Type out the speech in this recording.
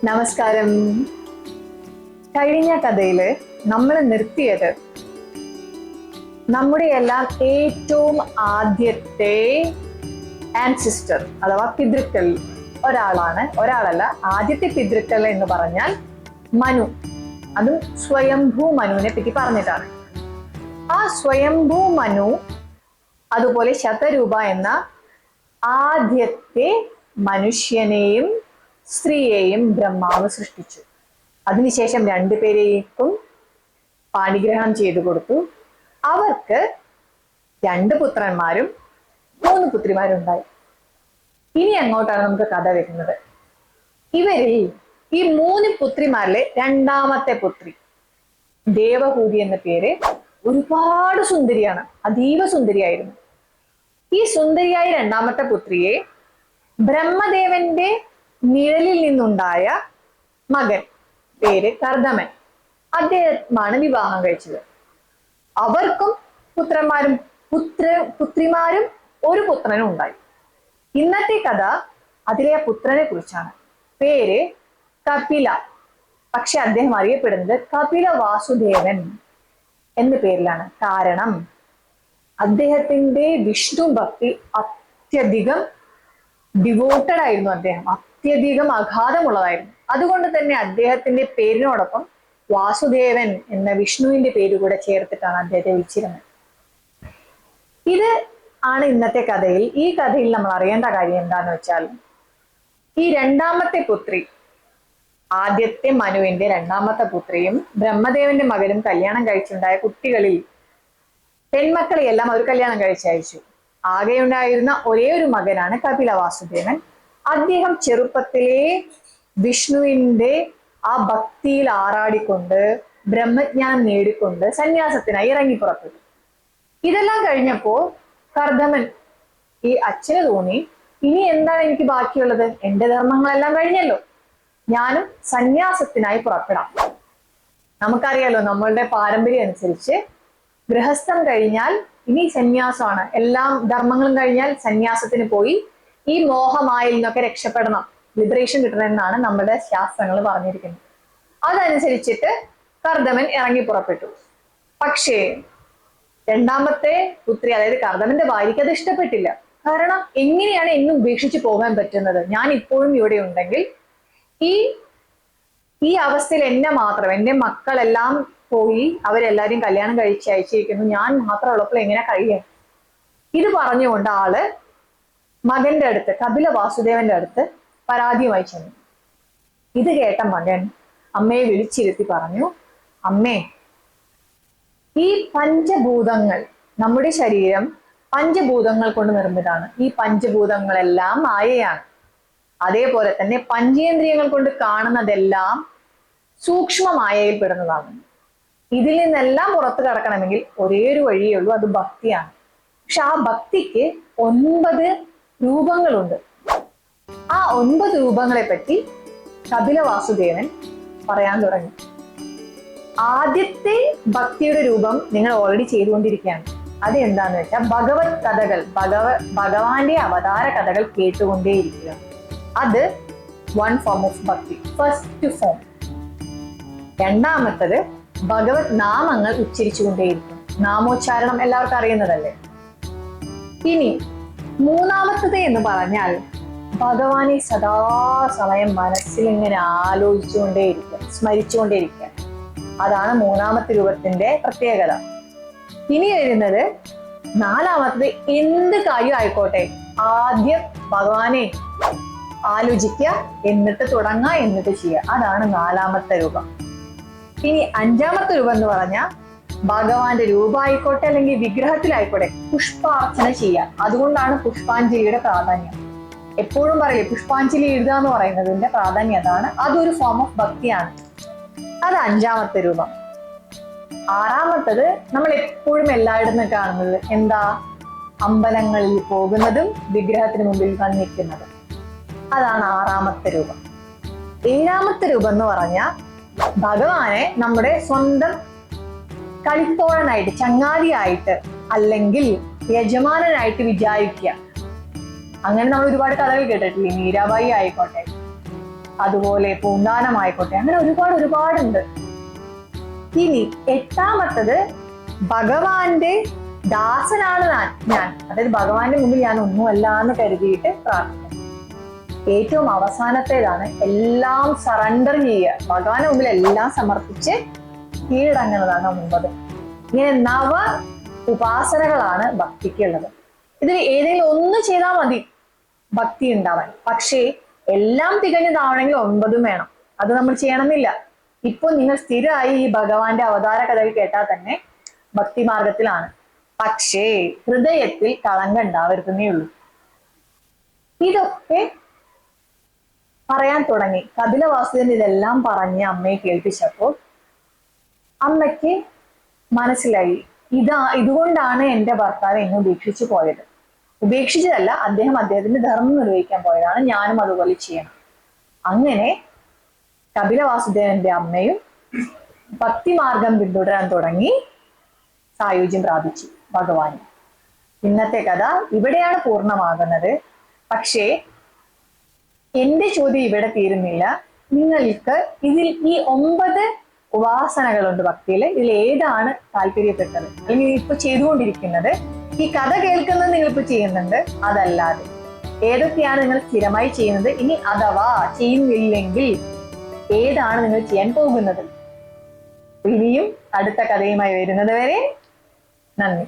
നമസ്കാരം. കഴിഞ്ഞ കഥയില് നമ്മൾ നിർത്തിയത് നമ്മുടെ എല്ലാം ഏറ്റവും ആദ്യത്തെ ആൻസിസ്റ്റർ അഥവാ പിതൃക്കൾ ഒരാളല്ല, ആദ്യത്തെ പിതൃക്കൾ എന്ന് പറഞ്ഞാൽ മനു. അതും സ്വയംഭൂ മനുവിനെ പറ്റി പറഞ്ഞിട്ടാണ്. ആ സ്വയംഭൂ മനു അതുപോലെ ശതരൂപ എന്ന ആദ്യത്തെ മനുഷ്യനെയും സ്ത്രീയെയും ബ്രഹ്മാവ് സൃഷ്ടിച്ചു. അതിനുശേഷം രണ്ടുപേരേക്കും പാണിഗ്രഹണം ചെയ്തു കൊടുത്തു. അവർക്ക് 2 പുത്രന്മാരും 3 പുത്രിമാരും ഉണ്ടായി. ഇനി അങ്ങോട്ടാണ് നമുക്ക് കഥ വരുന്നത്. ഇവരിൽ ഈ 3 പുത്രിമാരിലെ രണ്ടാമത്തെ പുത്രി ദേവഹൂതി എന്ന പേര് ഒരുപാട് സുന്ദരിയാണ്, അതീവ സുന്ദരിയായിരുന്നു. ഈ സുന്ദരിയായ രണ്ടാമത്തെ പുത്രിയെ ബ്രഹ്മദേവന്റെ നിഴലിൽ നിന്നുണ്ടായ മകൻ പേര് കർദമൻ, അദ്ദേഹമാണ് വിവാഹം കഴിച്ചത്. അവർക്കും പുത്രിമാരും ഒരു പുത്രനും ഉണ്ടായി. ഇന്നത്തെ കഥ അതിലെ പുത്രനെ കുറിച്ചാണ്. പേര് കപില. പക്ഷെ അദ്ദേഹം അറിയപ്പെടുന്നത് കപില വാസുദേവൻ എന്ന പേരിലാണ്. കാരണം അദ്ദേഹത്തിന്റെ വിഷ്ണു ഭക്തി അത്യധികം ഡിവോട്ടഡ് ആയിരുന്നു. അദ്ദേഹം അത്യധികം അഗാധമുള്ളതായിരുന്നു. അതുകൊണ്ട് തന്നെ അദ്ദേഹത്തിന്റെ പേരിനോടൊപ്പം വാസുദേവൻ എന്ന വിഷ്ണുവിന്റെ പേര് കൂടെ ചേർത്തിട്ടാണ് അദ്ദേഹത്തെ വിളിച്ചിരുന്നത്. ഇത് ആണ് ഇന്നത്തെ കഥയിൽ. ഈ കഥയിൽ നമ്മൾ അറിയേണ്ട കാര്യം എന്താന്ന് വെച്ചാൽ, ഈ രണ്ടാമത്തെ പുത്രി, ആദ്യത്തെ മനുവിന്റെ രണ്ടാമത്തെ പുത്രിയും ബ്രഹ്മദേവന്റെ മകനും കല്യാണം കഴിച്ചുണ്ടായ കുട്ടികളിൽ പെൺമക്കളെ എല്ലാം അവർ കല്യാണം കഴിച്ചയച്ചു. ആകെ ഉണ്ടായിരുന്ന ഒരേ ഒരു മകനാണ് കപില വാസുദേവൻ. അദ്ദേഹം ചെറുപ്പത്തിലെ വിഷ്ണുവിന്റെ ആ ഭക്തിയിൽ ആറാടിക്കൊണ്ട് ബ്രഹ്മജ്ഞാനം നേടിക്കൊണ്ട് സന്യാസത്തിനായി ഇറങ്ങി പുറപ്പെട്ടു. ഇതെല്ലാം കഴിഞ്ഞപ്പോ കർദമൻ ഈ അച്ഛന് തോന്നി, ഇനി എന്താണ് എനിക്ക് ബാക്കിയുള്ളത്? എന്റെ ധർമ്മങ്ങളെല്ലാം കഴിഞ്ഞല്ലോ, ഞാനും സന്യാസത്തിനായി പുറപ്പെടാം. നമുക്കറിയാലോ, നമ്മളുടെ പാരമ്പര്യം അനുസരിച്ച് ഗൃഹസ്ഥം കഴിഞ്ഞാൽ ഇനി സന്യാസമാണ്. എല്ലാം ധർമ്മങ്ങളും കഴിഞ്ഞാൽ സന്യാസത്തിന് പോയി ഈ മോഹമായിൽ നിന്നൊക്കെ രക്ഷപ്പെടണം, ലിബറേഷൻ കിട്ടണമെന്നാണ് നമ്മുടെ ശാസ്ത്രങ്ങൾ പറഞ്ഞിരിക്കുന്നത്. അതനുസരിച്ചിട്ട് കർദമൻ ഇറങ്ങി പുറപ്പെട്ടു. പക്ഷേ രണ്ടാമത്തെ പുത്രി, അതായത് കർദമന്റെ ഭാര്യയ്ക്ക് അത് ഇഷ്ടപ്പെട്ടില്ല. കാരണം എങ്ങനെയാണ് എന്നെ ഉപേക്ഷിച്ച് പോകാൻ പറ്റുന്നത്? ഞാൻ ഇപ്പോഴും ഇവിടെ ഉണ്ടെങ്കിൽ ഈ അവസ്ഥയിൽ എന്നെ മാത്രം, എന്റെ മക്കളെല്ലാം പോയി അവരെല്ലാരും കല്യാണം കഴിച്ച് അയച്ചിരിക്കുന്നു, ഞാൻ മാത്രം ഉള്ളപ്പോൾ എങ്ങനെ കഴിയാൻ? ഇത് പറഞ്ഞുകൊണ്ട് ആള് മകന്റെ അടുത്ത്, കപില വാസുദേവന്റെ അടുത്ത് പരാതിയുമായി ചെന്നു. ഇത് കേട്ട മകൻ അമ്മയെ വിളിച്ചിരുത്തി പറഞ്ഞു, അമ്മേ, ഈ പഞ്ചഭൂതങ്ങൾ, നമ്മുടെ ശരീരം പഞ്ചഭൂതങ്ങൾ കൊണ്ട് നിർമ്മിതമാണ്. ഈ പഞ്ചഭൂതങ്ങളെല്ലാം മായയാണ്. അതേപോലെ തന്നെ പഞ്ചേന്ദ്രിയങ്ങൾ കൊണ്ട് കാണുന്നതെല്ലാം സൂക്ഷ്മ മായയിൽ പെടുന്നതാണ്. ഇതിൽ നിന്നെല്ലാം പുറത്തു കടക്കണമെങ്കിൽ ഒരേ ഒരു വഴിയേ ഉള്ളൂ, അത് ഭക്തിയാണ്. പക്ഷെ ആ ഭക്തിക്ക് 9 രൂപങ്ങളുണ്ട്. ആ 9 രൂപങ്ങളെ പറ്റി കപില വാസുദേവൻ പറയാൻ തുടങ്ങി. ആദ്യത്തെ ഭക്തിയുടെ രൂപം നിങ്ങൾ ഓൾറെഡി ചെയ്തുകൊണ്ടിരിക്കുകയാണ്. അത് എന്താന്ന് വെച്ചാൽ ഭഗവത് കഥകൾ, ഭഗവാന്റെ അവതാര കഥകൾ കേട്ടുകൊണ്ടേയിരിക്കുക. അത് 1 ഫോം ഓഫ് ഭക്തി, ഫസ്റ്റ് ഫോം. രണ്ടാമത്തത് ഭഗവത് നാമങ്ങൾ ഉച്ചരിച്ചുകൊണ്ടേയിരിക്കും. നാമോച്ചാരണം എല്ലാവർക്കും അറിയുന്നതല്ലേ. ഇനി മൂന്നാമത്തത് എന്ന് പറഞ്ഞാൽ ഭഗവാനെ സദാസമയം മനസ്സിൽ ഇങ്ങനെ ആലോചിച്ചുകൊണ്ടേയിരിക്കുക, സ്മരിച്ചുകൊണ്ടേയിരിക്കുക. അതാണ് മൂന്നാമത്തെ രൂപത്തിന്റെ പ്രത്യേകത. ഇനി വരുന്നത് നാലാമത്തത്, എന്ത് കാര്യം ആയിക്കോട്ടെ ആദ്യം ഭഗവാനെ ആലോചിക്കുക, എന്നിട്ട് തുടങ്ങുക, എന്നിട്ട് ചെയ്യുക. അതാണ് നാലാമത്തെ രൂപം. ഇനി 5ാമത്തെ രൂപം എന്ന് പറഞ്ഞാൽ ഭഗവാന്റെ രൂപമായിക്കോട്ടെ അല്ലെങ്കിൽ വിഗ്രഹത്തിലായിക്കോട്ടെ പുഷ്പാർച്ചന ചെയ്യുക. അതുകൊണ്ടാണ് പുഷ്പാഞ്ജലിയുടെ പ്രാധാന്യം. എപ്പോഴും പറയില്ലേ, പുഷ്പാഞ്ജലി എഴുതുക എന്ന് പറയുന്നതിന്റെ പ്രാധാന്യം അതാണ്. അതൊരു ഫോം ഓഫ് ഭക്തിയാണ്. അത് 5ാമത്തെ രൂപം. 6ാമത്തത് നമ്മൾ എപ്പോഴും എല്ലായിടത്തും കാണുന്നത് എന്താ? അമ്പലങ്ങളിൽ പോകുന്നതും വിഗ്രഹത്തിന് മുമ്പിൽ വന്നിരിക്കുന്നതും. അതാണ് 6ാമത്തെ രൂപം. 7ാമത്തെ രൂപം എന്ന് പറഞ്ഞാൽ ഭഗവാനെ നമ്മുടെ സ്വന്തം കളിത്തോഴനായിട്ട്, ചങ്ങാതിയായിട്ട് അല്ലെങ്കിൽ യജമാനനായിട്ട് വിചാരിക്കുക. അങ്ങനെ നമ്മൾ ഒരുപാട് കഥകൾ കേട്ടിട്ടില്ലേ. മീരാബായി ആയിക്കോട്ടെ, അതുപോലെ പൂന്താനമായിക്കോട്ടെ, അങ്ങനെ ഒരുപാടുണ്ട്. ഇനി എട്ടാമത്തത് ഭഗവാന്റെ ദാസനാണ് ഞാൻ, അതായത് ഭഗവാന്റെ മുമ്പിൽ ഞാൻ ഒന്നുമല്ല എന്ന് കരുതിയിട്ട് പ്രാർത്ഥിക്കണം. ഏറ്റവും അവസാനത്തേതാണ് എല്ലാം സറണ്ടർ ചെയ്യുക, ഭഗവാന്റെ മുമ്പിൽ എല്ലാം സമർപ്പിച്ച് കീഴടങ്ങുന്നതാണ് 9. ഇങ്ങനെ 9 ഉപാസനകളാണ് ഭക്തിക്കുള്ളത്. ഇതിൽ ഏതെങ്കിലും ഒന്ന് ചെയ്താൽ മതി ഭക്തി ഉണ്ടാവാൻ. പക്ഷേ എല്ലാം തികഞ്ഞതാവണമെങ്കിൽ 9 വേണം. അത് നമ്മൾ ചെയ്യണമെന്നില്ല. ഇപ്പൊ നിങ്ങൾ സ്ഥിരമായി ഈ ഭഗവാന്റെ അവതാര കഥകൾ കേട്ടാൽ തന്നെ ഭക്തി മാർഗത്തിലാണ്. പക്ഷേ ഹൃദയത്തിൽ കളങ്കം ഉണ്ടാവരുതെന്നേ ഉള്ളൂ. ഇതൊക്കെ പറയാൻ തുടങ്ങി. കപില വാസുദേവൻ ഇതെല്ലാം പറഞ്ഞ് അമ്മയെ കേൾപ്പിച്ചപ്പോൾ അമ്മയ്ക്ക് മനസ്സിലായി, ഇതുകൊണ്ടാണ് എൻ്റെ ഭർത്താവ് എന്നെ ഉപേക്ഷിച്ചു പോയത്. ഉപേക്ഷിച്ചതല്ല, അദ്ദേഹത്തിന്റെ ധർമ്മം നിർവഹിക്കാൻ പോയതാണ്, ഞാനും അതുപോലെ ചെയ്യണം. അങ്ങനെ കപില വാസുദേവന്റെ അമ്മയും ഭക്തിമാർഗം പിന്തുടരാൻ തുടങ്ങി, സായുജ്യം പ്രാപിച്ചു ഭഗവാൻ. ഇന്നത്തെ കഥ ഇവിടെയാണ് പൂർണ്ണമാകുന്നത്. പക്ഷേ എന്റെ ചോദ്യം ഇവിടെ തീരുന്നില്ല. നിങ്ങൾക്ക് ഇതിൽ ഈ 9 ഉപാസനകളുണ്ട് ഭക്തിയില്, ഇതിൽ ഏതാണ് താല്പര്യപ്പെട്ടത്, അല്ലെങ്കിൽ ഇപ്പൊ ചെയ്തുകൊണ്ടിരിക്കുന്നത്? ഈ കഥ കേൾക്കുന്നത് നിങ്ങൾ ഇപ്പൊ ചെയ്യുന്നുണ്ട്, അതല്ലാതെ ഏതൊക്കെയാണ് നിങ്ങൾ സ്ഥിരമായി ചെയ്യുന്നത്? ഇനി അഥവാ ചെയ്യുന്നില്ലെങ്കിൽ ഏതാണ് നിങ്ങൾ ചെയ്യാൻ പോകുന്നത്? ഇനിയും അടുത്ത കഥയുമായി വരുന്നത് വരെ നന്ദി.